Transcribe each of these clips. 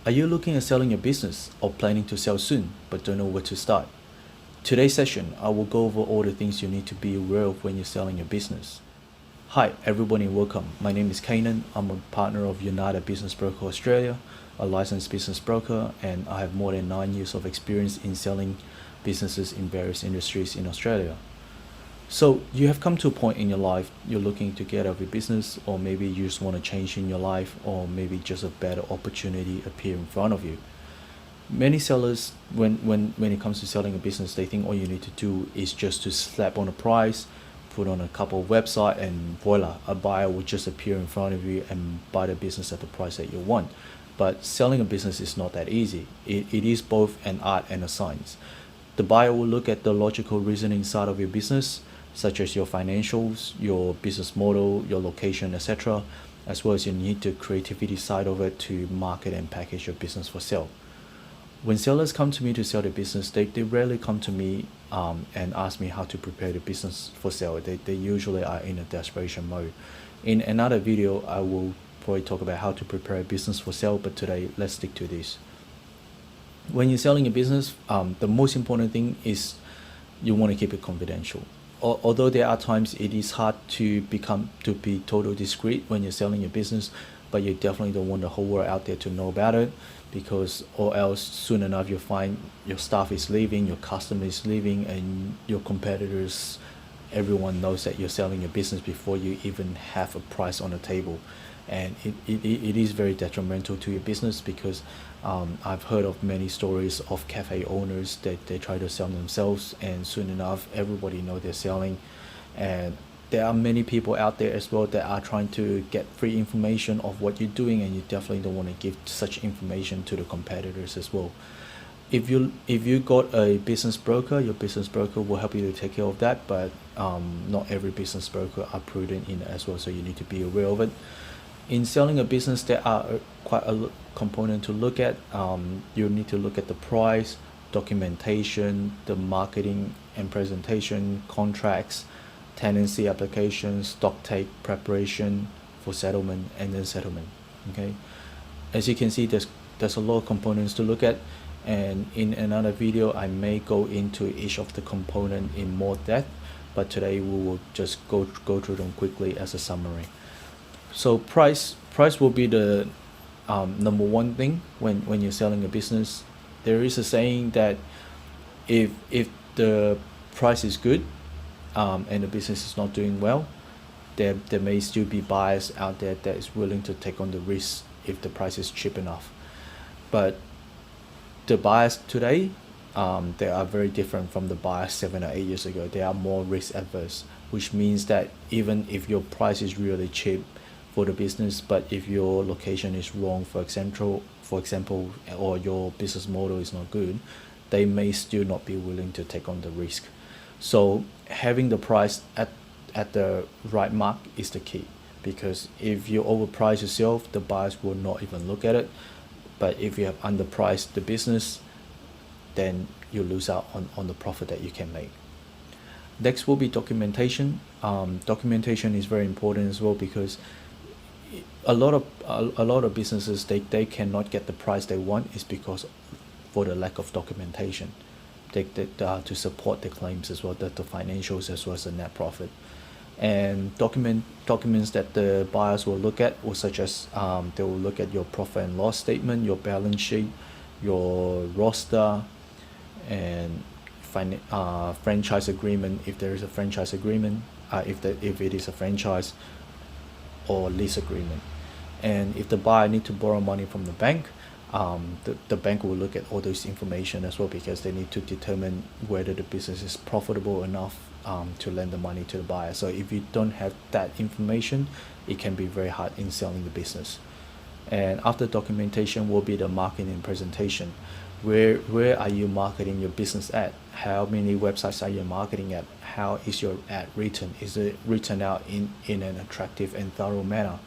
Are you looking at selling your business or planning to sell soon but don't know where to start? Today's session, I will go over all the things you need to be aware of when you're selling your business. Hi, everybody, and welcome. My name is Kanan. I'm a partner of United Business Broker Australia, a licensed business broker, and I have more than 9 years of experience in selling businesses in various industries in Australia. So you have come to a point in your life you're looking to get out of your business, or maybe you just want to change in your life, or maybe just a better opportunity appear in front of you. Many sellers, when it comes to selling a business, they think all you need to do is just to slap on a price, put on a couple of website, and voila, a buyer will just appear in front of you and buy the business at the price that you want. But selling a business is not that easy. It is both an art and a science. The buyer will look at the logical reasoning side of your business, such as your financials, your business model, your location, etc., as well as you need the creativity side of it to market and package your business for sale. When sellers come to me to sell their business, they rarely come to me and ask me how to prepare the business for sale. They usually are in a desperation mode. In another video, I will probably talk about how to prepare a business for sale, but today let's stick to this. When you're selling a business, the most important thing is you want to keep it confidential. Although there are times it is hard to be total discreet when you're selling your business, but you definitely don't want the whole world out there to know about it, because or else soon enough you'll find your staff is leaving, your customer is leaving, and your competitors, everyone knows that you're selling your business before you even have a price on the table. And it is very detrimental to your business, because I've heard of many stories of cafe owners that they try to sell themselves, and soon enough everybody know they're selling. And there are many people out there as well that are trying to get free information of what you're doing, and you definitely don't want to give such information to the competitors as well. If you got a business broker, your business broker will help you to take care of that, but not every business broker are prudent in it as well, so you need to be aware of it. In selling a business, there are quite a component to look at. You need to look at the price, documentation, the marketing and presentation, contracts, tenancy applications, stock take preparation for settlement, and then settlement. Okay, as you can see, there's a lot of components to look at, and in another video I may go into each of the component in more depth, but today we will just go through them quickly as a summary. So price will be the number one thing when you're selling a business. There is a saying that if the price is good, and the business is not doing well, there may still be buyers out there that is willing to take on the risk if the price is cheap enough. But the buyers today, they are very different from the buyers 7 or 8 years ago. They are more risk adverse, which means that even if your price is really cheap for the business, but if your location is wrong, for example, or your business model is not good, they may still not be willing to take on the risk. So having the price at the right mark is the key, because if you overprice yourself, the buyers will not even look at it. But if you have underpriced the business, then you lose out on the profit that you can make. Next will be documentation. Documentation is very important as well, because a lot of businesses, they cannot get the price they want is because for the lack of documentation. They to support the claims as well, the financials as well as the net profit. And documents that the buyers will look at, or such as they will look at your profit and loss statement, your balance sheet, your roster, and franchise agreement if there is a franchise agreement, if it is a franchise, or lease agreement. And if the buyer need to borrow money from the bank, the bank will look at all those information as well, because they need to determine whether the business is profitable enough to lend the money to the buyer. So if you don't have that information, it can be very hard in selling the business. And after documentation will be the marketing and presentation. Where are you marketing your business at? How many websites are you marketing at? How is your ad written? Is it written out in an attractive and thorough manner?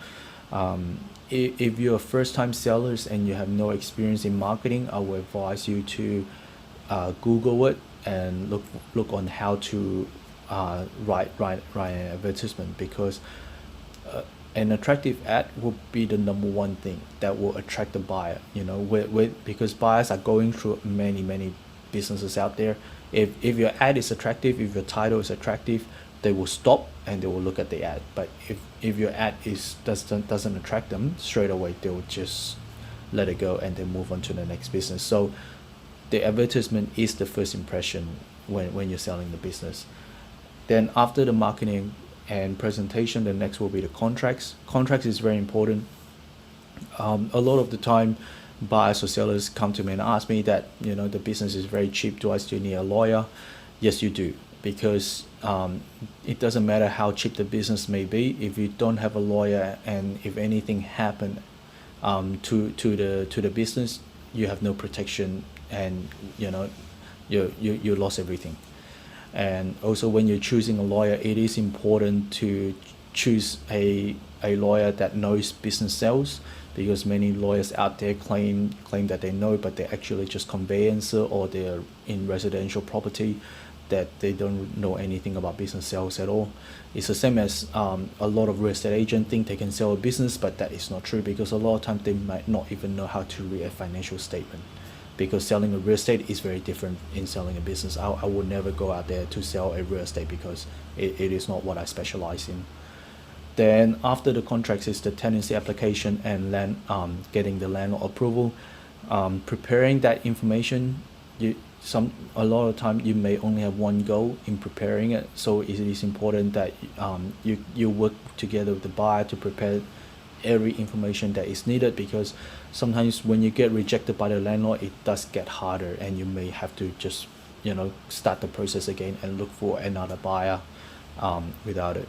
If you're first-time sellers and you have no experience in marketing, I would advise you to Google it and look on how to write an advertisement, because an attractive ad will be the number one thing that will attract the buyer, you know, because buyers are going through many businesses out there. If your ad is attractive, if your title is attractive, they will stop and they will look at the ad. But if your ad is doesn't attract them straight away, they will just let it go and then move on to the next business. So the advertisement is the first impression when you're selling the business. Then after the marketing and presentation, the next will be the contracts. Contracts is very important. A lot of the time, buyers or sellers come to me and ask me that, you know, the business is very cheap. Do I still need a lawyer? Yes, you do, because it doesn't matter how cheap the business may be. If you don't have a lawyer, and if anything happened to the business, you have no protection, and you know you lost everything. And also, when you're choosing a lawyer, it is important to choose a lawyer that knows business sales, because many lawyers out there claim that they know, but they're actually just conveyancer, or they're in residential property, that they don't know anything about business sales at all. It's the same as a lot of real estate agents think they can sell a business, but that is not true, because a lot of times they might not even know how to read a financial statement, because selling a real estate is very different in selling a business. I would never go out there to sell a real estate, because it is not what I specialize in. Then after the contracts is the tenancy application and getting the landlord approval. Preparing that information, a lot of time you may only have one goal in preparing it, so it is important that you work together with the buyer to prepare every information that is needed, because sometimes when you get rejected by the landlord, it does get harder, and you may have to just, you know, start the process again and look for another buyer without it.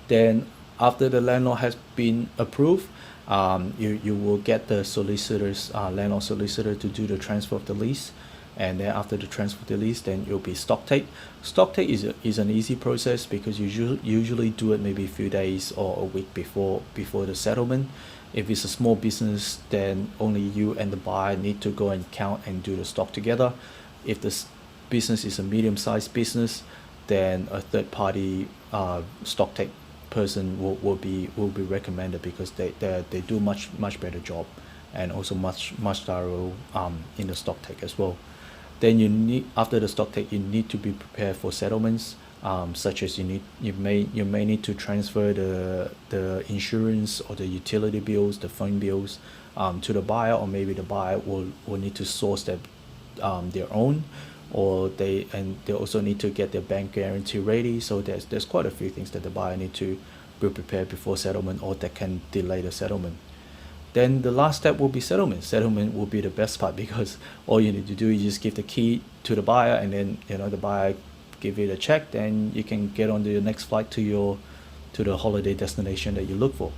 Then after the landlord has been approved, you will get the landlord solicitor to do the transfer of the lease. And then after the transfer of the lease, then you'll be stock take. Stock take is an easy process, because you usually do it maybe a few days or a week before the settlement. If it's a small business, then only you and the buyer need to go and count and do the stock together. If the business is a medium-sized business, then a third-party stock take person will be recommended, because they do much better job, and also much thorough in the stock take as well. Then after the stock take, you need to be prepared for settlements, such as you may need to transfer the insurance or the utility bills, the phone bills, to the buyer, or maybe the buyer will need to source their own, or they also need to get their bank guarantee ready. So there's quite a few things that the buyer need to be prepared before settlement, or that can delay the settlement. Then the last step will be settlement. Settlement will be the best part, because all you need to do is just give the key to the buyer, and then, you know, the buyer give you the check, then you can get on to your next flight to the holiday destination that you look for.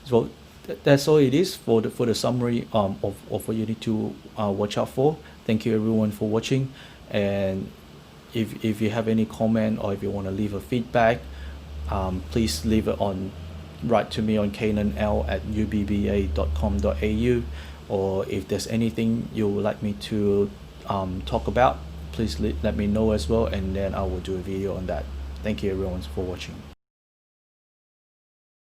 So that's all it is for the summary of what you need to watch out for. Thank you everyone for watching, and if you have any comment, or if you want to leave a feedback, please leave it write to me on kananl@ubba.com.au, or if there's anything you would like me to talk about, please let me know as well, and then I will do a video on that. Thank you everyone for watching.